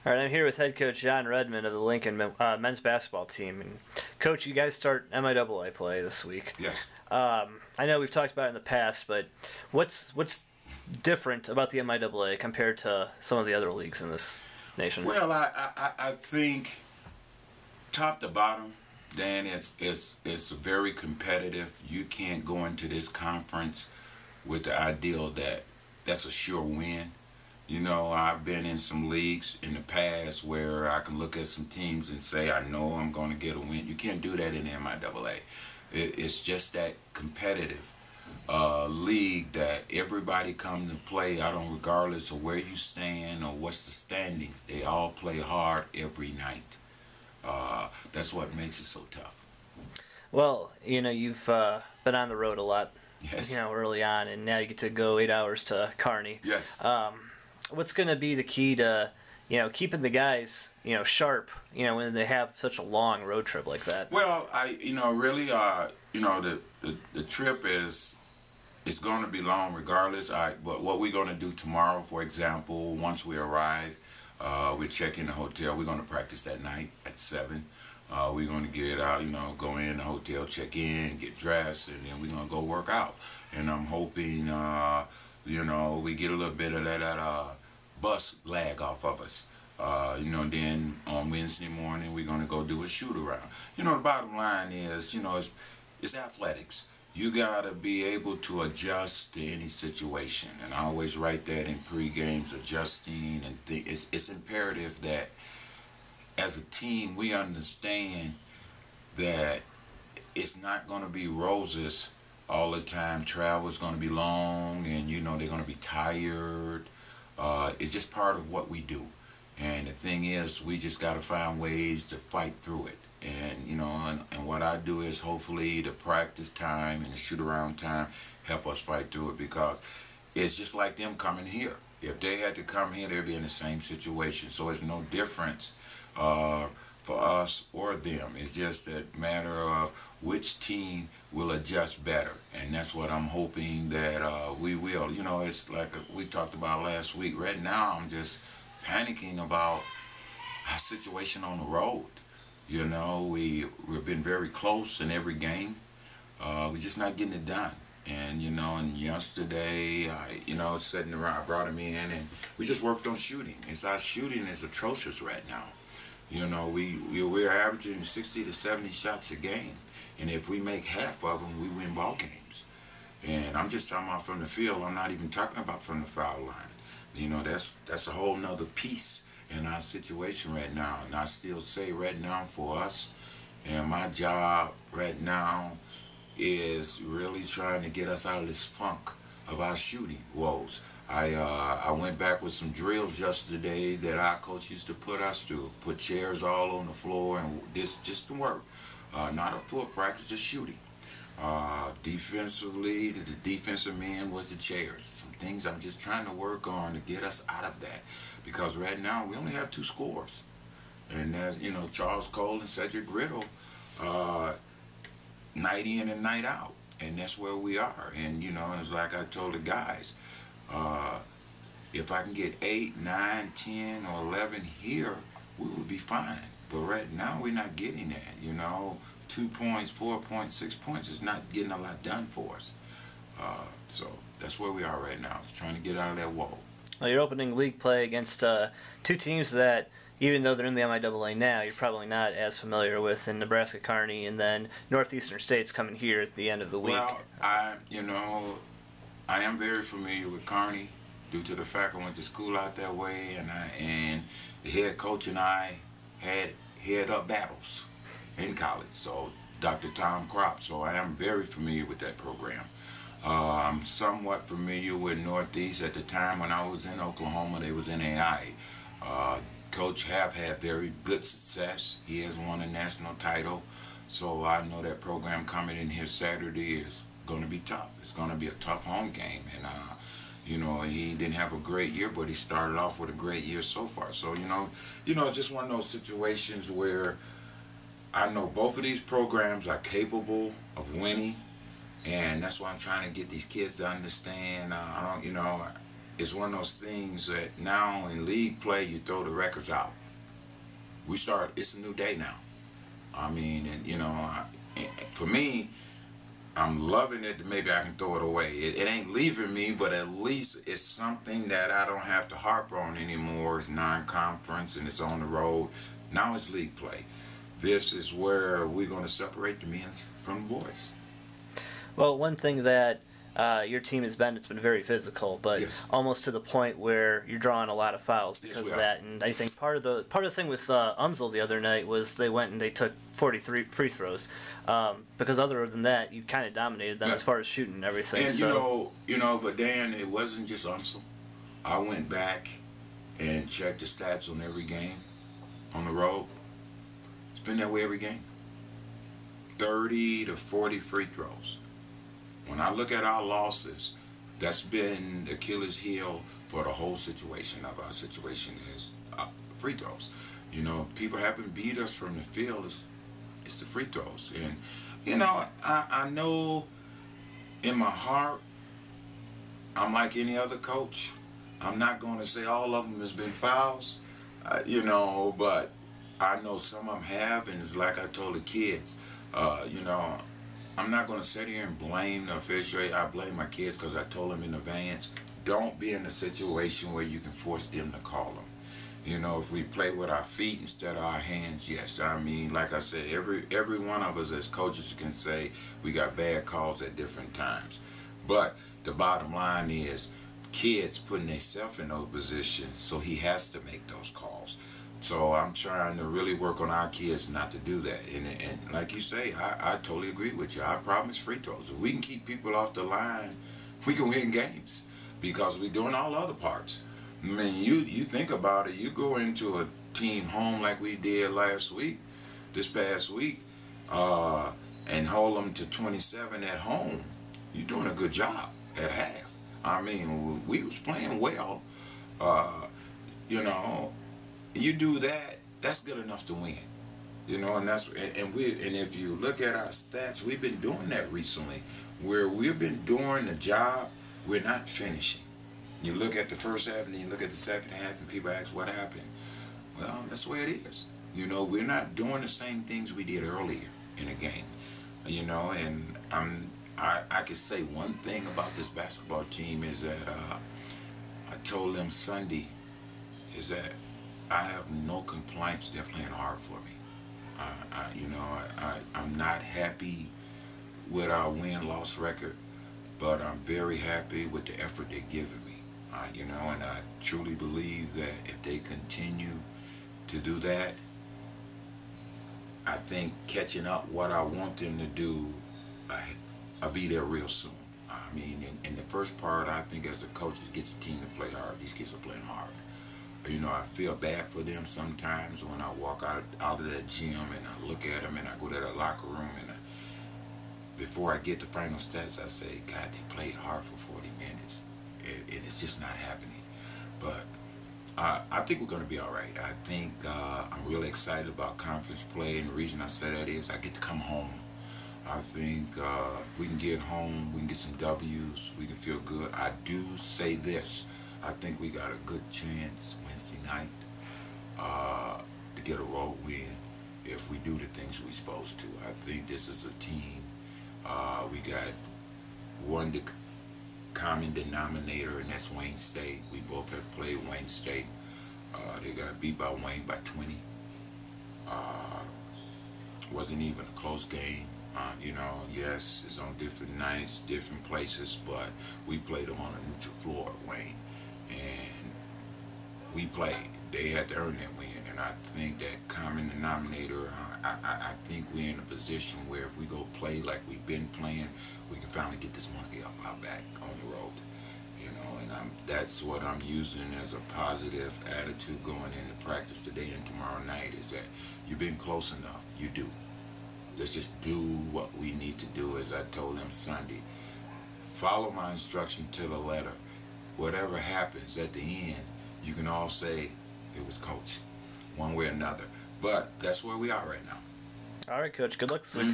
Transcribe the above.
All right, I'm here with head coach John Redmond of the Lincoln men's basketball team. And coach, you guys start MIAA play this week. Yes. I know we've talked about it in the past, but what's different about the MIAA compared to some of the other leagues in this nation? Well, I think top to bottom, Dan, it's very competitive. You can't go into this conference with the ideal that that's a sure win. You know, I've been in some leagues in the past where I can look at some teams and say, I know I'm going to get a win. You can't do that in the MIAA. It's just that competitive league that everybody come to play. I don't, regardless of where you stand or what's the standings, they all play hard every night. That's what makes it so tough. Well, you know, you've been on the road a lot, Yes. you know, early on, and now you get to go 8 hours to Kearney. Yes. What's going to be the key to, you know, keeping the guys, you know, sharp, you know, when they have such a long road trip like that? Well, really, the trip is, it's going to be long regardless. But what we're going to do tomorrow, for example, once we arrive, we check in the hotel. We're going to practice that night at 7. We're going to get out, go in the hotel, check in, get dressed, and then we're going to go work out. And I'm hoping, we get a little bit of that bus lag off of us. Then on Wednesday morning, we're going to go do a shoot around. The bottom line is, it's athletics. You got to be able to adjust to any situation. And I always write that in pre-games, adjusting. And it's imperative that as a team, we understand that it's not going to be roses all the time. Travel is going to be long, and they're going to be tired. It's just part of what we do. And the thing is, we just got to find ways to fight through it. And and what I do is hopefully the practice time and the shoot around time help us fight through it, because it's just like them coming here. If they had to come here, they'd be in the same situation. So it's no difference for us or them. It's just a matter of which team will adjust better, and that's what I'm hoping that we will. It's like we talked about last week. Right now, I'm just panicking about our situation on the road. We've been very close in every game. We're just not getting it done. And and yesterday, sitting around, I brought him in, and we just worked on shooting. Our shooting is atrocious right now. We're averaging 60 to 70 shots a game, and if we make half of them, we win ball games. And I'm just talking about from the field. I'm not even talking about from the foul line. That's a whole nother piece in our situation right now. And I still say right now for us, and my job right now is really trying to get us out of this funk of our shooting woes. I went back with some drills yesterday that our coach used to put us through. Put chairs all on the floor, and this just to work. Not a full practice, just shooting. Defensively, the defensive man was the chairs. Some things I'm just trying to work on to get us out of that. Because right now, we only have 2 scores. And there's, Charles Cole and Cedric Riddle, night in and night out. And that's where we are. And, it's like I told the guys, if I can get 8, 9, 10, or 11 here, we would be fine. But right now, we're not getting that, 2 points, 4 points, 6 points is not getting a lot done for us. So that's where we are right now. It's trying to get out of that wall. Well, you're opening league play against 2 teams that, even though they're in the MIAA now, you're probably not as familiar with, in Nebraska-Kearney, and then Northeastern State's coming here at the end of the week. Well, I am very familiar with Kearney due to the fact I went to school out that way, and the head coach and I had head-up battles in college. So Dr. Tom Kropp. So I am very familiar with that program. I'm somewhat familiar with Northeast. At the time when I was in Oklahoma, they was in AI. Coach have had very good success. He has won a national title. So I know that program coming in here Saturday is going to be tough. It's going to be a tough home game. And, he didn't have a great year, but he started off with a great year so far. So, it's just one of those situations where I know both of these programs are capable of winning. And that's why I'm trying to get these kids to understand, it's one of those things that now in league play you throw the records out. It's a new day now. I mean, and you know, for me, I'm loving it. Maybe I can throw it away. It ain't leaving me, but at least it's something that I don't have to harp on anymore. It's non-conference and it's on the road. Now it's league play. This is where we're going to separate the men from the boys. Well, one thing that your team has been, it's been very physical, but Yes. almost to the point where you're drawing a lot of fouls Yes, because we of are. that. And I think part of the thing with Umsel the other night was they went and they took 43 free throws, because other than that, you kind of dominated them Yeah. as far as shooting and everything. And so. you know, but Dan, it wasn't just Unsel. I went back and checked the stats on every game on the road. It's been that way every game. 30 to 40 free throws. When I look at our losses, that's been the Achilles heel for the whole situation of our situation is free throws. You know, people haven't beat us from the field. It's the free throws. And, you know, I know in my heart, I'm like any other coach. I'm not going to say all of them has been fouls, you know, but I know some of them have, and it's like I told the kids, you know, I'm not going to sit here and blame the official. I blame my kids because I told them in advance, don't be in a situation where you can force them to call them. You know, if we play with our feet instead of our hands, yes. I mean, like I said, every one of us as coaches can say we got bad calls at different times. But the bottom line is kids putting themselves in those positions, so he has to make those calls. So I'm trying to really work on our kids not to do that. And like you say, I totally agree with you. Our problem is free throws. If we can keep people off the line, we can win games because we're doing all other parts. I mean, you think about it, you go into a team home like we did this past week, and hold them to 27 at home, you're doing a good job at half. I mean, we was playing well, you know. You do that, that's good enough to win, you know. And if you look at our stats, we've been doing that recently, where we've been doing the job, we're not finishing. You look at the first half and then you look at the second half, and people ask what happened. Well, that's the way it is. You know, we're not doing the same things we did earlier in a game, you know. And I can say one thing about this basketball team is that I told them Sunday is that I have no complaints. They're playing hard for me. You know, I'm not happy with our win-loss record, but I'm very happy with the effort they're giving me. You know, and I truly believe that if they continue to do that, I think catching up what I want them to do, I'll be there real soon. I mean, in the first part, I think as the coaches get the team to play hard, these kids are playing hard. You know, I feel bad for them sometimes when I walk out of that gym and I look at them and I go to the locker room and before I get the final stats, I say, God, they played hard for 40 minutes. And it's just not happening. But I think we're going to be all right. I think I'm really excited about conference play, and the reason I say that is I get to come home. I think if we can get home, we can get some W's, we can feel good. I do say this. I think we got a good chance Wednesday night to get a road win if we do the things we're supposed to. I think this is a team. We got one common denominator, and that's Wayne State. We both have played Wayne State. They got beat by Wayne by 20. Wasn't even a close game. You know, yes, it's on different nights, different places, but we played them on a neutral floor at Wayne. And we played. They had to earn that win. And I think that common denominator, I think we're in a position where if we go play like we've been playing, we can finally get this monkey off our back on the road. You know, and that's what I'm using as a positive attitude going into practice today and tomorrow night is that you've been close enough. You do. Let's just do what we need to do, as I told them Sunday. Follow my instruction to the letter. Whatever happens at the end, you can all say it was coach, one way or another. But that's where we are right now. All right, Coach. Good luck this week.